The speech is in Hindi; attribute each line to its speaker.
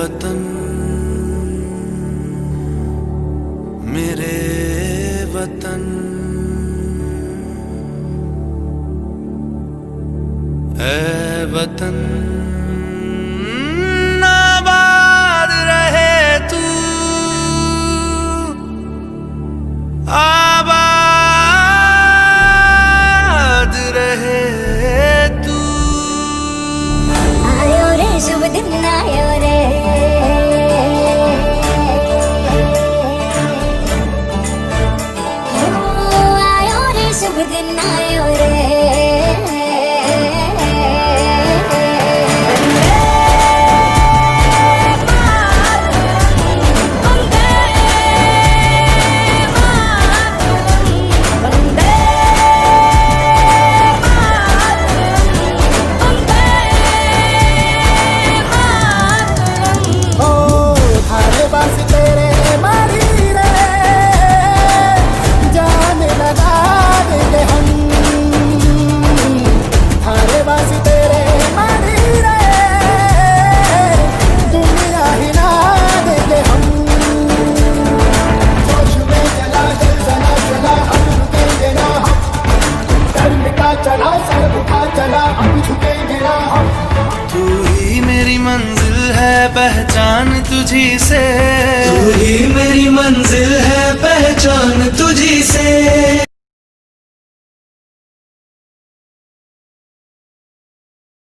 Speaker 1: वतन मेरे वतन, ऐ वतन आबाद रहे तू, आबाद रहे तू।
Speaker 2: आयो रे शुभ दिन आयो रे, आयो रे शुभ दिन आयो रे।
Speaker 1: तू ही मेरी मंजिल है पहचान तुझी से,
Speaker 3: तू ही मेरी मंजिल है पहचान तुझी से।